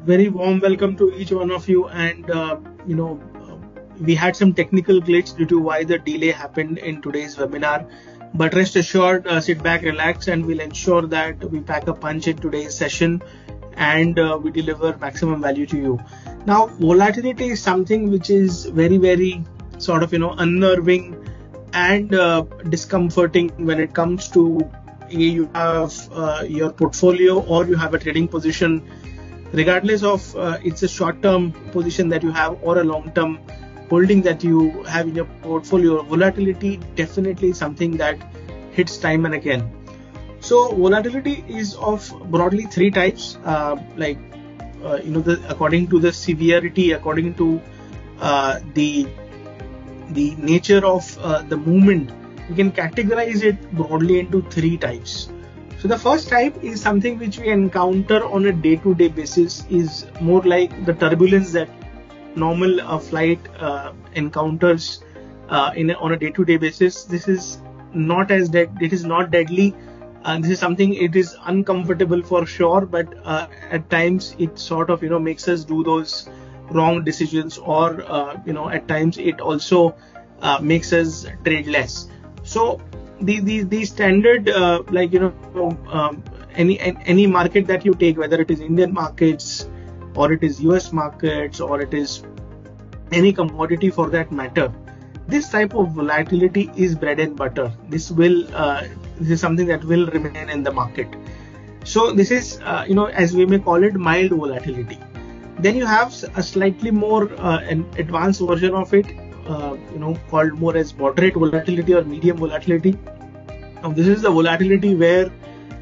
very warm welcome to each one of you. And we had some technical glitch due to why the delay happened in today's webinar. But rest assured, sit back, relax, and we'll ensure that we pack a punch in today's session and we deliver maximum value to you. Now, volatility is something which is very, very sort of unnerving and discomforting when it comes to you have your portfolio or you have a trading position, regardless of it's a short-term position that you have or a long-term holding that you have in your portfolio. Volatility definitely is something that hits time and again. So volatility is of broadly three types, according to the severity, according to the nature of the movement. We can categorize it broadly into three types. So the first type is something which we encounter on a day-to-day basis, is more like the turbulence that normal flight encounters on a day-to-day basis. This is not as it is not deadly. This is something, it is uncomfortable for sure, but at times it sort of makes us do those wrong decisions, or at times it also makes us trade less. So the standard any market that you take, whether it is Indian markets or it is US markets or it is any commodity for that matter, this type of volatility is bread and butter. This is something that will remain in the market. So this is as we may call it, mild volatility. Then you have a slightly more an advanced version of it, called more as moderate volatility or medium volatility. Now this is the volatility where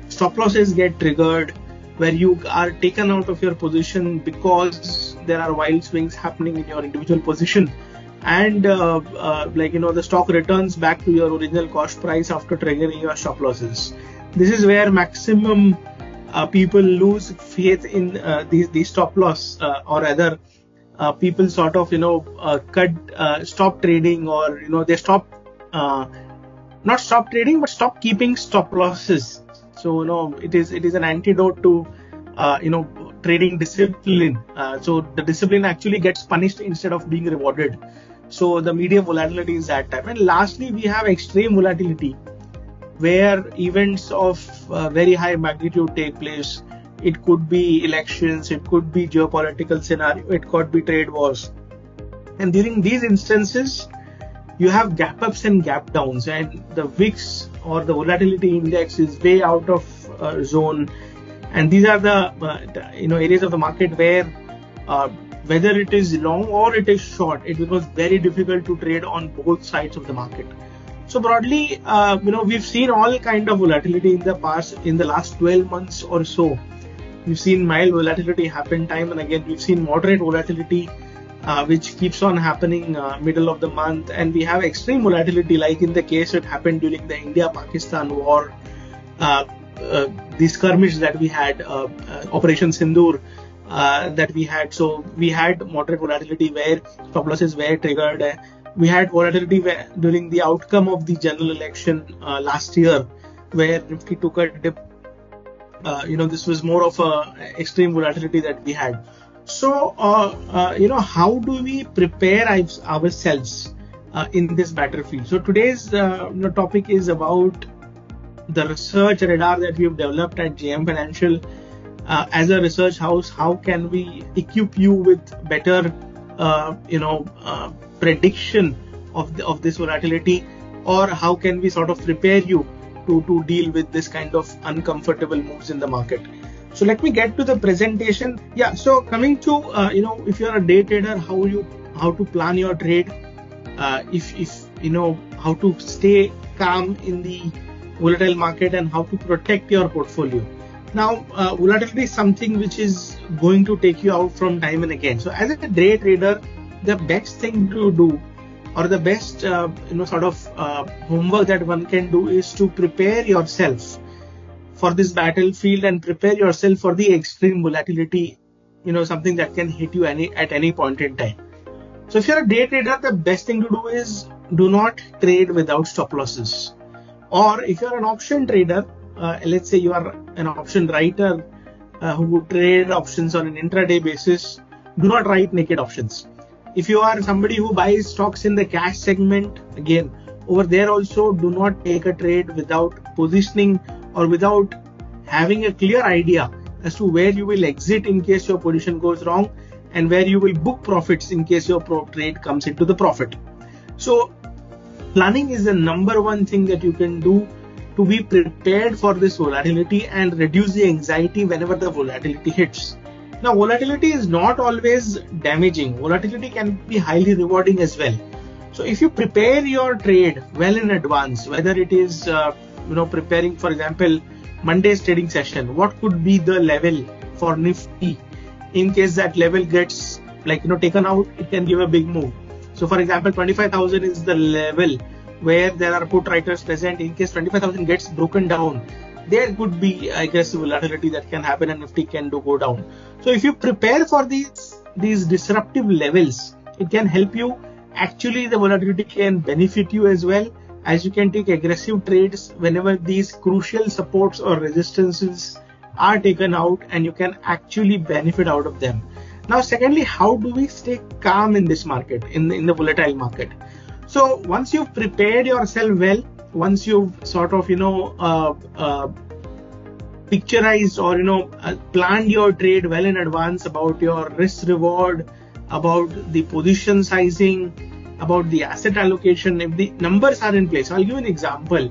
stop losses get triggered, where you are taken out of your position because there are wild swings happening in your individual position, and the stock returns back to your original cost price after triggering your stop losses. This is where maximum people lose faith in these stop loss, or rather people sort of stop trading, or they stop not stop trading but stop keeping stop losses. So it is an antidote to trading discipline. So the discipline actually gets punished instead of being rewarded. So the medium volatility is that type. And lastly, we have extreme volatility, where events of very high magnitude take place. It could be elections, it could be geopolitical scenario, it could be trade wars. And during these instances, you have gap ups and gap downs, and the VIX or the volatility index is way out of zone. And these are the areas of the market where whether it is long or it is short, it becomes very difficult to trade on both sides of the market. So broadly, we've seen all kind of volatility in the past. In the last 12 months or so, we've seen mild volatility happen time and again. We've seen moderate volatility, which keeps on happening middle of the month, and we have extreme volatility, like in the case it happened during the India-Pakistan war, the skirmish that we had, Operation Sindoor that we had. So we had moderate volatility where stop losses were triggered. We had volatility during the outcome of the general election last year, where Nifty took a dip. This was more of a extreme volatility that we had. So, how do we prepare ourselves in this battlefield? So today's topic is about the research radar that we've developed at JM Financial. As a research house, how can we equip you with better, prediction of this volatility, or how can we sort of prepare you to deal with this kind of uncomfortable moves in the market? So let me get to the presentation. Yeah. So coming to if you're a day trader, how to plan your trade, how to stay calm in the volatile market, and how to protect your portfolio. Now, volatility is something which is going to take you out from time and again. So as a day trader, the best thing to do, or the best homework that one can do, is to prepare yourself for this battlefield and prepare yourself for the extreme volatility, something that can hit you at any point in time. So if you're a day trader, the best thing to do is do not trade without stop losses. Or if you're an option trader, let's say you are an option writer, who trade options on an intraday basis, do not write naked options. If you are somebody who buys stocks in the cash segment, again, over there also do not take a trade without positioning or without having a clear idea as to where you will exit in case your position goes wrong and where you will book profits in case your trade comes into the profit. So planning is the number one thing that you can do to be prepared for this volatility and reduce the anxiety whenever the volatility hits. Now, volatility is not always damaging. Volatility can be highly rewarding as well. So if you prepare your trade well in advance, whether it is preparing, for example, Monday's trading session, what could be the level for Nifty in case that level gets taken out, it can give a big move. So for example, 25,000 is the level where there are put writers present. In case 25,000 gets broken down, there could be aggressive volatility that can happen and Nifty can go down. So if you prepare for these disruptive levels, it can help you. Actually, the volatility can benefit you as well, as you can take aggressive trades whenever these crucial supports or resistances are taken out, and you can actually benefit out of them. Now, secondly, how do we stay calm in this market, in the volatile market? So once you've prepared yourself well, once you've sort of picturized or planned your trade well in advance about your risk reward, about the position sizing, about the asset allocation, if the numbers are in place. I'll give you an example.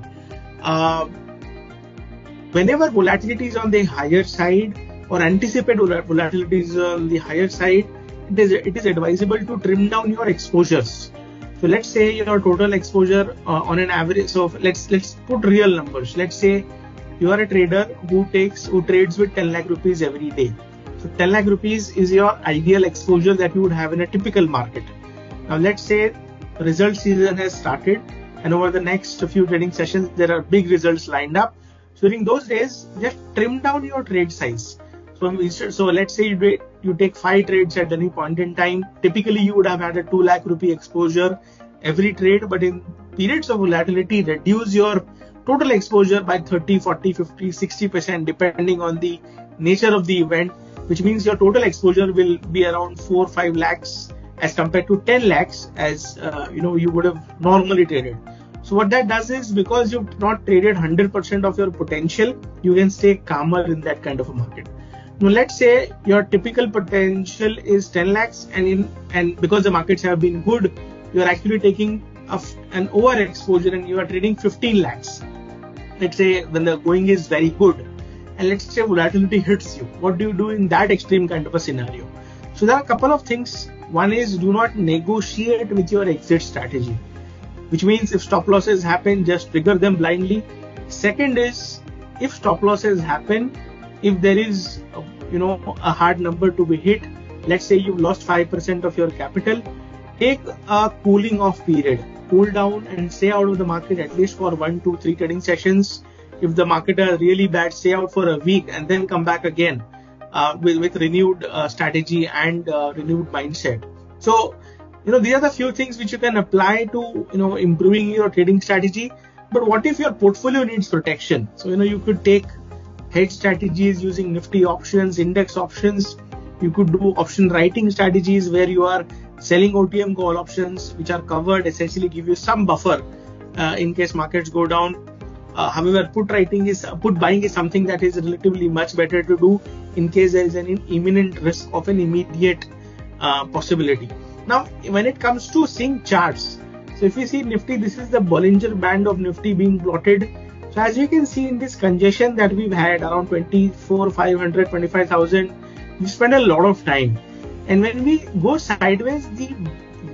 Whenever volatility is on the higher side or anticipate volatility is on the higher side, it is advisable to trim down your exposures. So let's say your total exposure on an average. So let's put real numbers. Let's say you are a trader who trades with 10 lakh rupees every day. So 10 lakh rupees is your ideal exposure that you would have in a typical market. Now let's say result season has started, and over the next few trading sessions there are big results lined up. So during those days, just trim down your trade size. So let's say you take 5 trades at any point in time. Typically you would have had a 2 lakh rupee exposure every trade, but in periods of volatility, reduce your total exposure by 30, 40, 50, 60% depending on the nature of the event, which means your total exposure will be around 4 or 5 lakhs as compared to 10 lakhs as you would have normally traded. So what that does is, because you've not traded 100% of your potential, you can stay calmer in that kind of a market. Now let's say your typical potential is 10 lakhs and because the markets have been good, you are actually taking an overexposure and you are trading 15 lakhs. Let's say when the going is very good, and let's say volatility hits you. What do you do in that extreme kind of a scenario? So there are a couple of things. One is, do not negotiate with your exit strategy, which means if stop losses happen, just trigger them blindly. Second is, if stop losses happen, if there is a hard number to be hit, let's say you've lost 5% of your capital, take a cooling off period, cool down and stay out of the market at least for 1, 2, 3 trading sessions. If the market are really bad, stay out for a week and then come back again with renewed strategy and renewed mindset. So these are the few things which you can apply to improving your trading strategy. But what if your portfolio needs protection? So you could take hedge strategies using Nifty options, index options. You could do option writing strategies where you are selling OTM call options which are covered, essentially give you some buffer in case markets go down. However, put buying is something that is relatively much better to do in case there is an imminent risk of an immediate possibility. Now, when it comes to seeing charts, so if you see Nifty, this is the Ballinger band of Nifty being plotted. So as you can see in this congestion that we've had around 24,500, 25,000, we spend a lot of time. And when we go sideways, the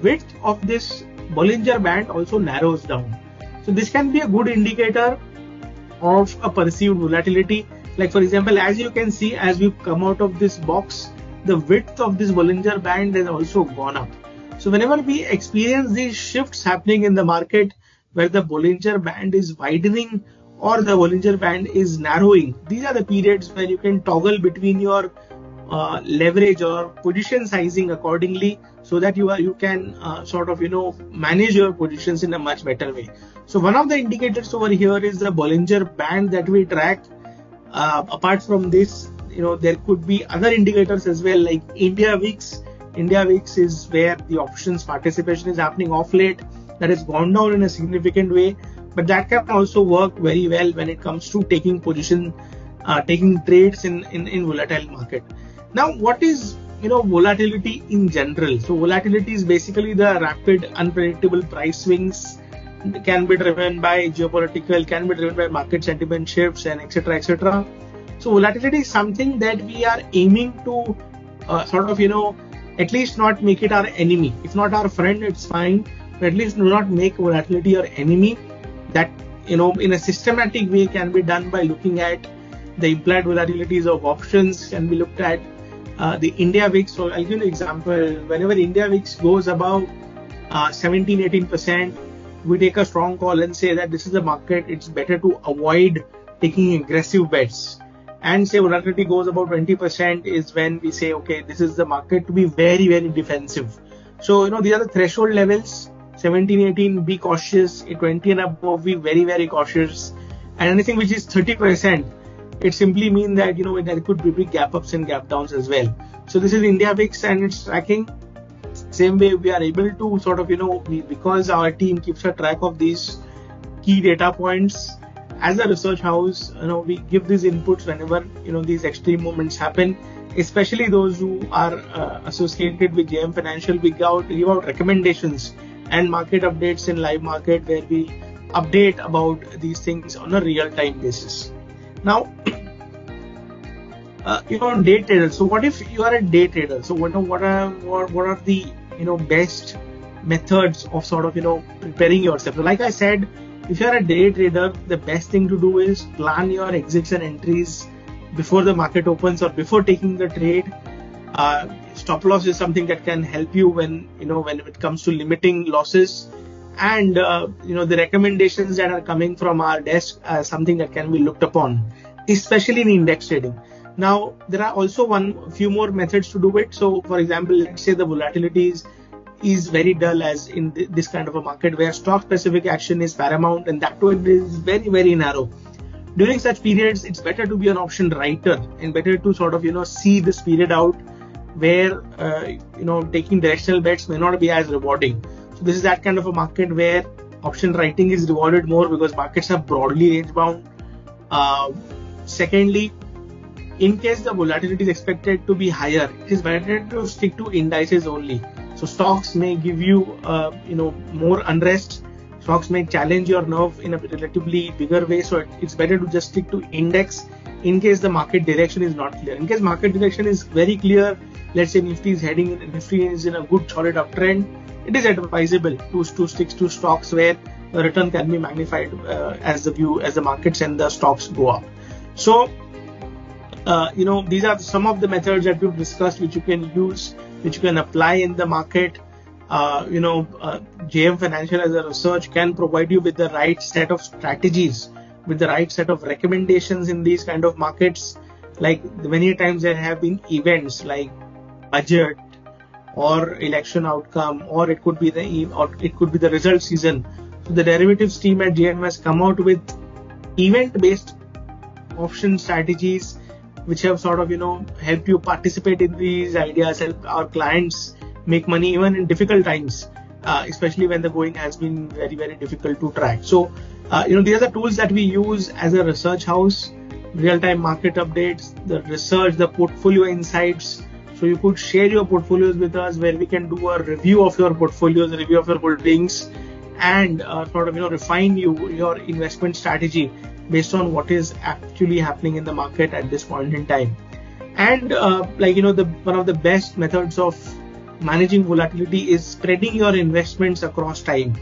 width of this Ballinger band also narrows down. So this can be a good indicator of a perceived volatility. Like for example, as you can see, as we come out of this box, the width of this Ballinger band has also gone up. So whenever we experience these shifts happening in the market where the Ballinger band is widening or the Ballinger band is narrowing, these are the periods where you can toggle between your leverage or position sizing accordingly, so that you can manage your positions in a much better way. So one of the indicators over here is the Ballinger band that we track. Apart from this, there could be other indicators as well, like India VIX. India VIX is where the options participation is happening off late. That has gone down in a significant way, but that can also work very well when it comes to taking trades in volatile market. Now, what is volatility in general? So volatility is basically the rapid, unpredictable price swings. Can be driven by geopolitical, can be driven by market sentiment shifts, and etc. etc. So volatility is something that we are aiming to at least not make it our enemy. If not our friend, it's fine, but at least do not make volatility your enemy. That in a systematic way can be done by looking at the implied volatilities of options, can be looked at the India VIX. So I'll give you an example. Whenever India VIX goes above 17-18%, we take a strong call and say that this is the market, it's better to avoid taking aggressive bets. And say volatility goes above 20% is when we say, okay, this is the market to be very, very defensive. So, these are the threshold levels. 17, 18, be cautious. 20 and above, be very, very cautious. And anything which is 30%, it simply means that, there could be big gap ups and gap downs as well. So this is India VIX and it's tracking. Same way we are able to because our team keeps a track of these key data points. As a research house, we give these inputs whenever, these extreme moments happen, especially those who are associated with JM Financial. We give out recommendations and market updates in live market where we update about these things on a real-time basis. Now, day traders. So what if you are a day trader? So what are the best methods of preparing yourself? So like I said, if you are a day trader, the best thing to do is plan your exits and entries before the market opens or before taking the trade. Stop loss is something that can help you when it comes to limiting losses, and the recommendations that are coming from our desk are something that can be looked upon, especially in index trading. Now, there are also a few more methods to do it. So, for example, let's say the volatility is very dull, as in this kind of a market where stock specific action is paramount, and that one is very, very narrow. During such periods, it's better to be an option writer and better to see this period out where taking directional bets may not be as rewarding. So this is that kind of a market where option writing is rewarded more because markets are broadly range bound. Secondly, in case the volatility is expected to be higher, it is better to stick to indices only. So stocks may give you, more unrest. Stocks may challenge your nerve in a relatively bigger way. So it's better to just stick to index in case the market direction is not clear. In case market direction is very clear, let's say Nifty is in a good solid uptrend, it is advisable to stick to stocks where the return can be magnified as the markets and the stocks go up. So, these are some of the methods that we've discussed, which you can use, which you can apply in the market. JM Financial as a research can provide you with the right set of strategies, with the right set of recommendations in these kind of markets. Like many times there have been events like budget or election outcome, or it could be the result season. So the derivatives team at JM has come out with event-based option strategies, which have helped you participate in these ideas, help our clients make money even in difficult times, especially when the going has been very, very difficult to track. So, these are the tools that we use as a research house: real-time market updates, the research, the portfolio insights. So you could share your portfolios with us, where we can do a review of your portfolios, a review of your holdings, and refine your investment strategy based on what is actually happening in the market at this point in time. And one of the best methods of managing volatility is spreading your investments across time.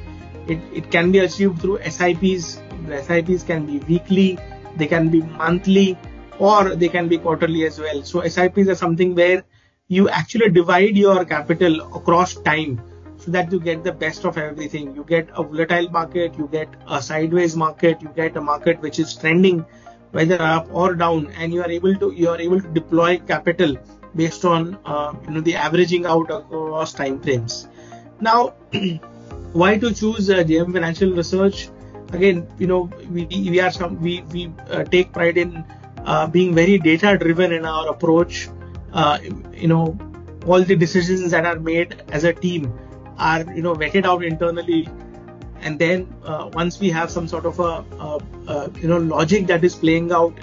It can be achieved through SIPs. The SIPs can be weekly, they can be monthly, or they can be quarterly as well. So SIPs are something where you actually divide your capital across time, so that you get the best of everything. You get a volatile market, you get a sideways market, you get a market which is trending whether up or down, and you are able to deploy capital based on the averaging out across time frames. Now, why to choose JM Financial Research? Again, we take pride in being very data driven in our approach. All the decisions that are made as a team are vetted out internally, and then once we have some sort of a logic that is playing out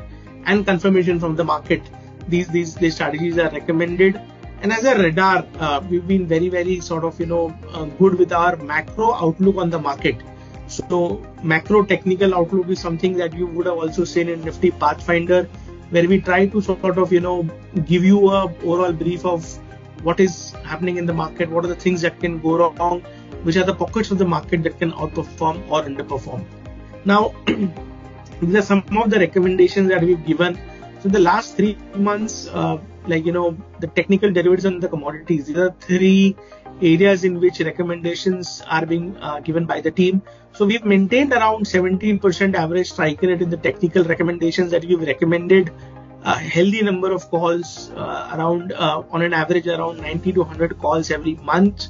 and confirmation from the market, these strategies are recommended. And as a radar, we've been very sort of good with our macro outlook on the market. So macro technical outlook is something that you would have also seen in Nifty Pathfinder, where we try to sort of give you a overall brief of what is happening in the market, what are the things that can go wrong, which are the pockets of the market that can outperform or underperform. Now, these are some of the recommendations that we've given. So the last 3 months, the technical derivatives and the commodities, these are 3 areas in which recommendations are being given by the team. So we've maintained around 17% average strike rate in the technical recommendations that we've recommended. A healthy number of calls, around on an average around 90 to 100 calls every month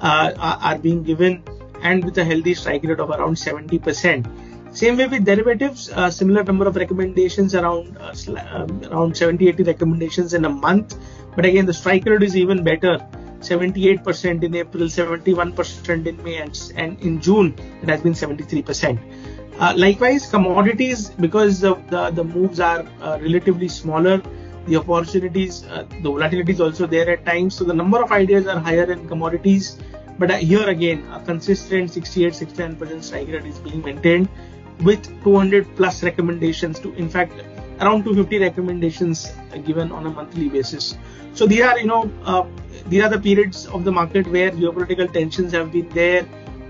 are being given, and with a healthy strike rate of around 70%. Same way with derivatives, similar number of recommendations, around 70-80 recommendations in a month. But again, the strike rate is even better, 78% in April, 71% in May, and in June it has been 73%. Likewise, commodities, because the moves are relatively smaller, the opportunities, the volatility is also there at times. So the number of ideas are higher in commodities. But here again, a consistent 68-69% strike rate is being maintained, with 200 plus recommendations, to in fact around 250 recommendations given on a monthly basis. So these are the periods of the market where geopolitical tensions have been there,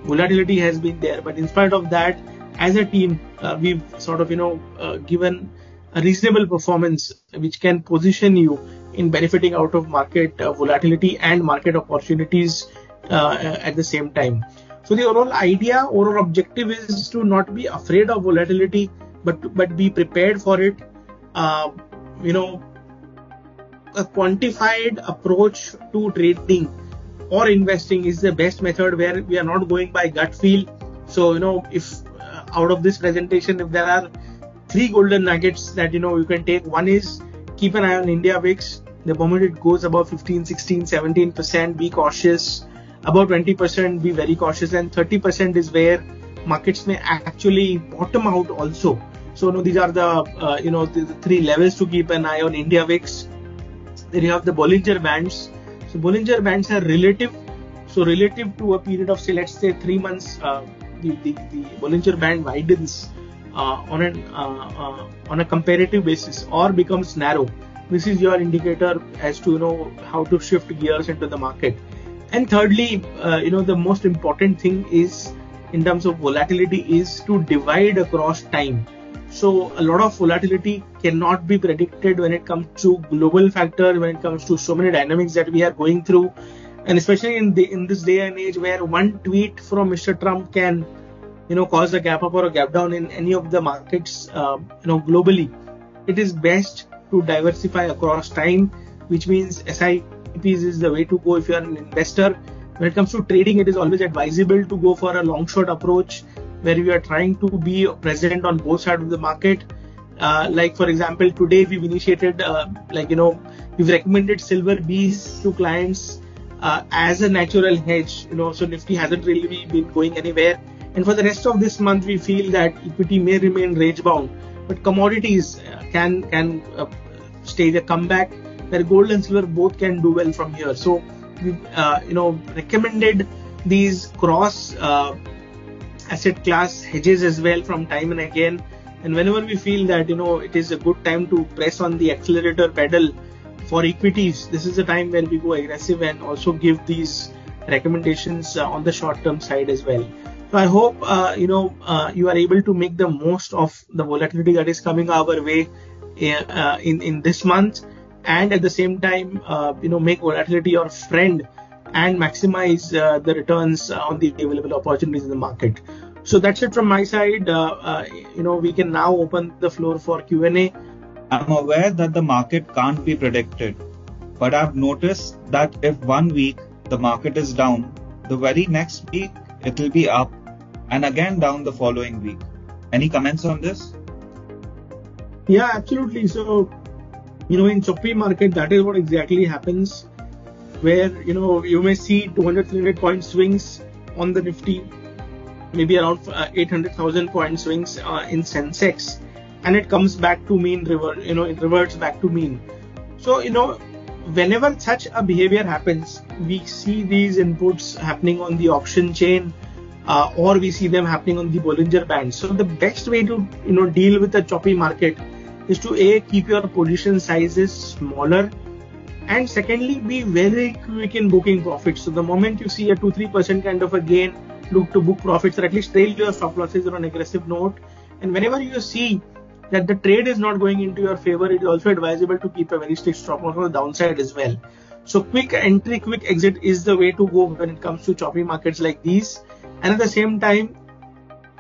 volatility has been there, but in spite of that, as a team, we've sort of given a reasonable performance which can position you in benefiting out of market volatility and market opportunities at the same time. So the overall objective is to not be afraid of volatility, but be prepared for it. A quantified approach to trading or investing is the best method, where we are not going by gut feel. So if out of this presentation, if there are 3 golden nuggets that you can take, one is keep an eye on India VIX. The moment it goes above 15, 16, 17%, be cautious. About 20%, be very cautious, and 30% is where markets may actually bottom out also. So these are the 3 levels to keep an eye on India VIX. Then you have the Ballinger bands. So Ballinger bands are relative. So relative to a period of, say, let's say 3 months, the Ballinger band widens on a comparative basis or becomes narrow. This is your indicator as to how to shift gears into the market. And thirdly, the most important thing is, in terms of volatility, is to divide across time. So a lot of volatility cannot be predicted when it comes to global factors, when it comes to so many dynamics that we are going through, and especially in this day and age where one tweet from Mr. Trump can cause a gap up or a gap down in any of the markets globally. It is best to diversify across time, which means SIPs is the way to go if you are an investor. When it comes to trading, it is always advisable to go for a long short approach, where we are trying to be present on both sides of the market. Like for example, today we've initiated, we've recommended silver Bs to clients as a natural hedge. So Nifty hasn't really been going anywhere, and for the rest of this month, we feel that equity may remain range bound, but commodities can stage a comeback, where gold and silver both can do well from here. So we've recommended these cross asset class hedges as well from time and again, and whenever we feel that it is a good time to press on the accelerator pedal for equities, this is the time when we go aggressive and also give these recommendations on the short term side as well. So I hope you are able to make the most of the volatility that is coming our way in this month, and at the same time make volatility your friend and maximize the returns on the available opportunities in the market. So that's it from my side. We can now open the floor for Q&A. I'm aware that the market can't be predicted, but I've noticed that if 1 week the market is down, the very next week it will be up, and again down the following week. Any comments on this? Yeah, absolutely. So, in choppy market, that is what exactly happens, where, you may see 200, 300 point swings on the Nifty, maybe around 800,000 point swings in Sensex, and it comes back to mean, it reverts back to mean. So, whenever such a behavior happens, we see these inputs happening on the option chain, or we see them happening on the Bollinger Band. So the best way to deal with a choppy market is to keep your position sizes smaller, and secondly, be very quick in booking profits. So the moment you see a 2-3% kind of a gain, look to book profits, or at least trail your stop losses on an aggressive note. And whenever you see that the trade is not going into your favor, it is also advisable to keep a very strict stop loss on the downside as well. So quick entry, quick exit is the way to go when it comes to choppy markets like these. And at the same time,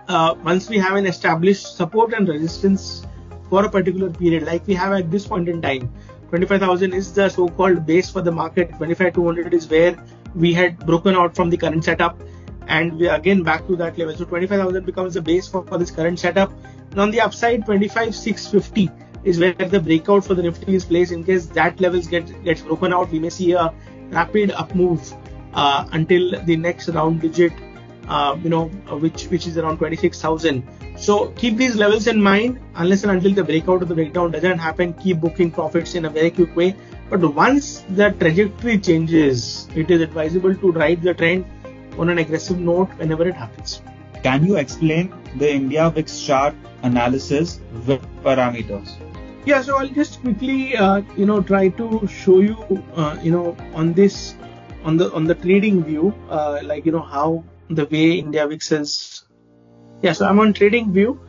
once we have an established support and resistance for a particular period, like we have at this point in time, 25,000 is the so-called base for the market. 25,200 is where we had broken out from the current setup, and we are again back to that level. So 25,000 becomes the base for this current setup. And on the upside, 25,650 is where the breakout for the Nifty is placed. In case that levels gets broken out, we may see a rapid up move until the next round digit, which is around 26,000. So keep these levels in mind. Unless and until the breakout or the breakdown doesn't happen, keep booking profits in a very quick way. But once the trajectory changes, it is advisable to ride the trend on an aggressive note whenever it happens. Can you explain the India VIX chart analysis with parameters? Yeah, so I'll just quickly, try to show you, on this, on the trading view, how the way India VIX is. Yeah, so I'm on trading view,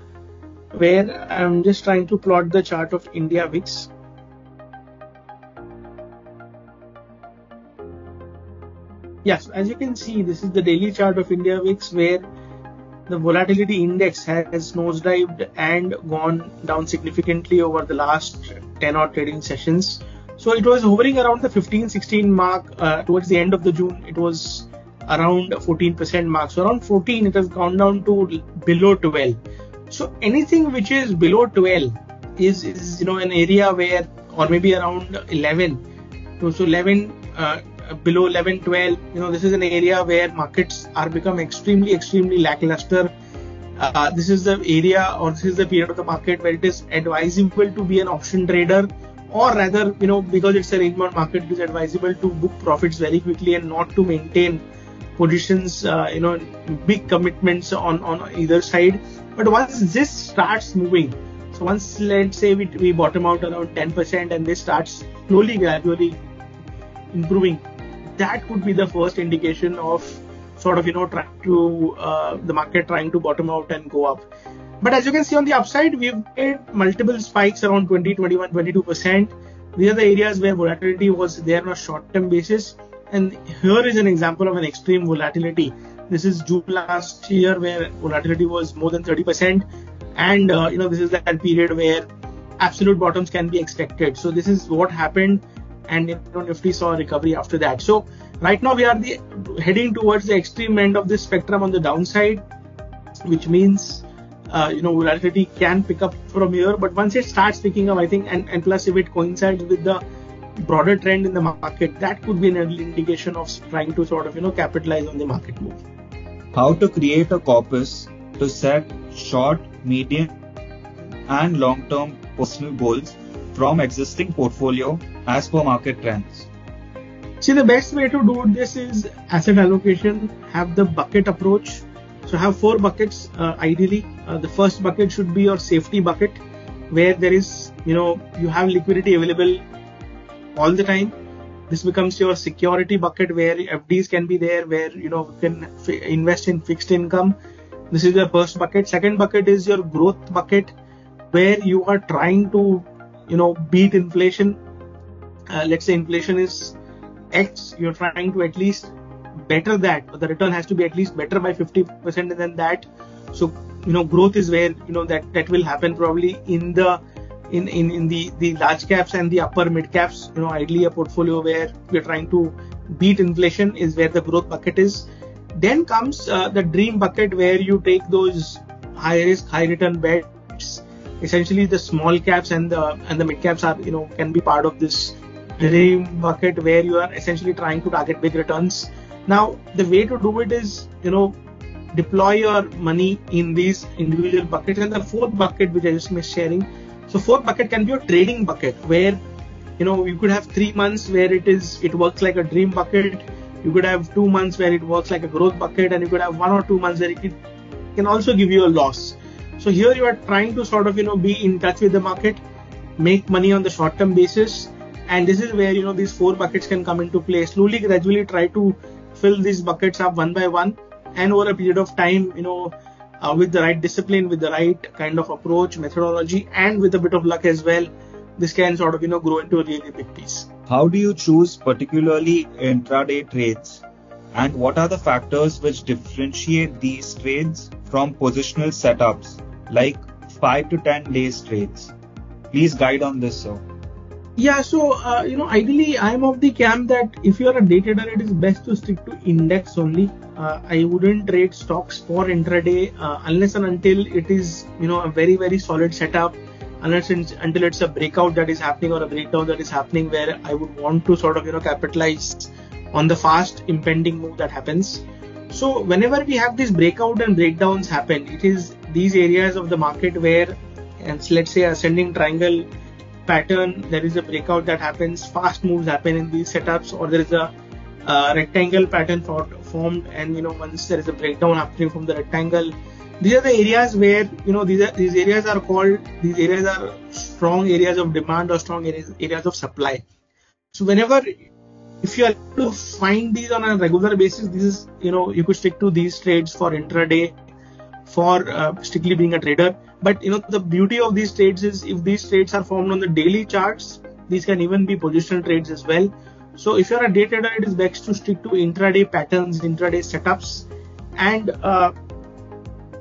where I'm just trying to plot the chart of India VIX. Yes, as you can see, this is the daily chart of India VIX, where the volatility index has nosedived and gone down significantly over the last 10 odd trading sessions. So it was hovering around the 15-16 mark. Towards the end of the June, it was around 14% mark. So around 14, it has gone down to below 12. So anything which is below 12 is an area where, or maybe around 11. So 11, below 11, 12, this is an area where markets are become extremely lackluster. This is the area, or this is the period of the market where it is advisable to be an option trader, or rather, because it's a range bound market, it is advisable to book profits very quickly and not to maintain positions, big commitments on either side. But once this starts moving, so once, let's say we bottom out around 10% and this starts slowly, gradually improving, that could be the first indication of the market trying to bottom out and go up. But as you can see on the upside, we've made multiple spikes around 20, 21, 22%. These are the areas where volatility was there on a short-term basis. And here is an example of an extreme volatility. This is June last year, where volatility was more than 30%. And, this is that period where absolute bottoms can be expected. So this is what happened. And Nifty saw a recovery after that. So right now we are heading towards the extreme end of this spectrum on the downside, which means volatility can pick up from here. But once it starts picking up, I think, and plus if it coincides with the broader trend in the market, that could be an early indication of trying to capitalize on the market move. How to create a corpus to set short, medium, and long-term personal goals from existing portfolio as per market trends? See, the best way to do this is asset allocation. Have the bucket approach. So have 4 buckets ideally. The first bucket should be your safety bucket, where there is, you have liquidity available all the time. This becomes your security bucket, where FDs can be there, where you can invest in fixed income. This is the first bucket. Second bucket is your growth bucket, where you are trying to beat inflation. Let's say inflation is X, you're trying to at least better that, or the return has to be at least better by 50% than that. So growth is where that will happen probably in the large caps and the upper mid caps. Ideally a portfolio where we're trying to beat inflation is where the growth bucket is. Then comes the dream bucket, where you take those high risk, high return bets, essentially the small caps and the mid caps are, can be part of this dream bucket where you are essentially trying to target big returns. Now, the way to do it is, deploy your money in these individual buckets. And the fourth bucket, which I just missed sharing. So fourth bucket can be a trading bucket where, you could have 3 months where it works like a dream bucket. You could have 2 months where it works like a growth bucket, and you could have 1 or 2 months where it can also give you a loss. So here you are trying to sort of, be in touch with the market, make money on the short-term basis. And this is where, these 4 buckets can come into play. Slowly, gradually try to fill these buckets up one by one. And over a period of time, with the right discipline, with the right kind of approach, methodology, and with a bit of luck as well, this can sort of, grow into a really big piece. How do you choose particularly intraday trades? And what are the factors which differentiate these trades from positional setups like 5 to 10 days trades? Please guide on this, sir. Yeah, so, ideally, I'm of the camp that if you're a day trader, it is best to stick to index only. I wouldn't trade stocks for intraday unless and until it is, a very, very solid setup, until it's a breakout that is happening or a breakdown that is happening where I would want to sort of, capitalize on the fast impending move that happens. So whenever we have these breakout and breakdowns happen, it is these areas of the market where, and let's say ascending triangle pattern, there is a breakout that happens, fast moves happen in these setups, or there is a rectangle pattern formed, and once there is a breakdown happening from the rectangle, these are the areas where these areas are strong areas of demand or strong areas of supply. So whenever, if you are able to find these on a regular basis, this is, you could stick to these trades for intraday, for strictly being a trader. But the beauty of these trades is if these trades are formed on the daily charts, these can even be positional trades as well. So if you're a day trader, it is best to stick to intraday patterns, intraday setups, and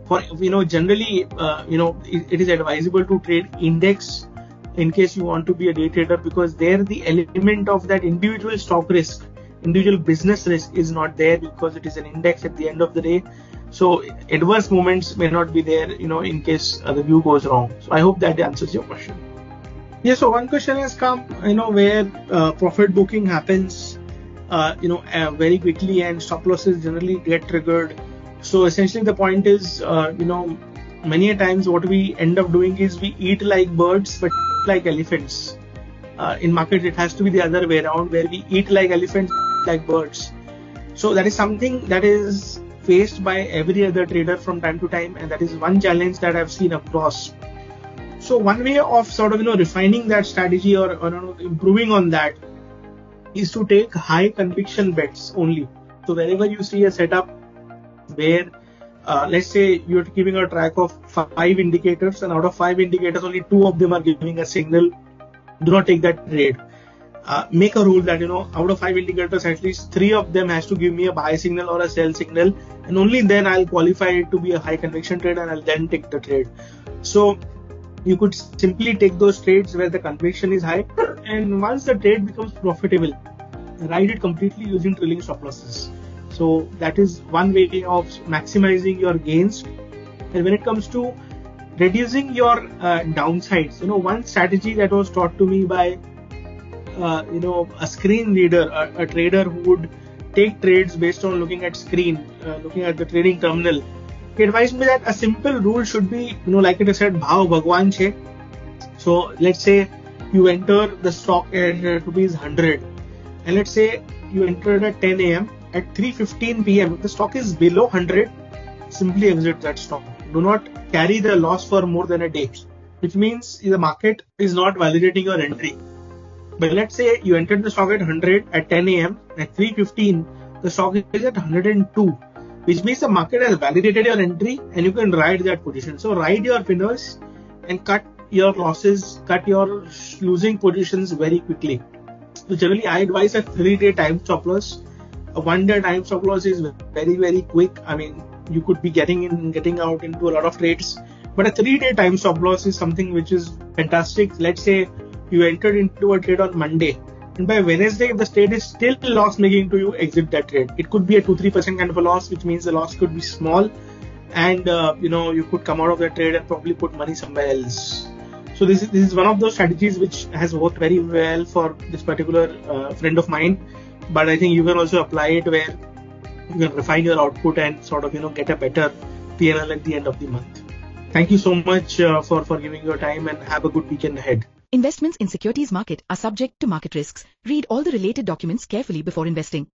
for generally it is advisable to trade index in case you want to be a day trader, because there the element of that individual stock risk, individual business risk is not there, because it is an index at the end of the day. So adverse moments may not be there, in case the view goes wrong. So I hope that answers your question. Yeah, so one question has come, where profit booking happens, very quickly, and stop losses generally get triggered. So essentially the point is, many a times what we end up doing is we eat like birds, but like elephants. In market, it has to be the other way around, where we eat like elephants, like birds. So that is something that is faced by every other trader from time to time, and that is one challenge that I've seen across. So one way of sort of refining that strategy or improving on that is to take high conviction bets only. So whenever you see a setup where let's say you're keeping a track of 5 indicators, and out of 5 indicators only 2 of them are giving a signal, do not take that trade. Make a rule that out of 5 indicators, at least 3 of them has to give me a buy signal or a sell signal, and only then I'll qualify it to be a high conviction trade, and I'll then take the trade. So you could simply take those trades where the conviction is high, and once the trade becomes profitable, ride it completely using trailing stop losses. So that is one way of maximizing your gains. And when it comes to reducing your downsides, one strategy that was taught to me by a screen reader, a trader who would take trades based on looking at screen, looking at the trading terminal. He advised me that a simple rule should be, like it is said, bhav bhagwan che. So let's say you enter the stock at rupees 100, and let's say you entered at 10 a.m. At 3:15 p.m. if the stock is below 100, simply exit that stock. Do not carry the loss for more than a day, which means the market is not validating your entry. But let's say you entered the stock at 100 at 10 a.m. at 3:15, the stock is at 102, which means the market has validated your entry and you can ride that position. So ride your winners and cut your losses, cut your losing positions very quickly. So generally I advise a 3-day time stop loss. A 1-day time stop loss is very, very quick. I mean, you could be getting in and getting out into a lot of trades, but a 3-day time stop loss is something which is fantastic. Let's say you entered into a trade on Monday, and by Wednesday, if the trade is still loss making to you, exit that trade. It could be a 2-3% kind of a loss, which means the loss could be small, and you could come out of the trade and probably put money somewhere else. So this is one of those strategies which has worked very well for this particular friend of mine. But I think you can also apply it where you can refine your output and sort of get a better P&L at the end of the month. Thank you so much for giving your time, and have a good weekend ahead. Investments in securities market are subject to market risks. Read all the related documents carefully before investing.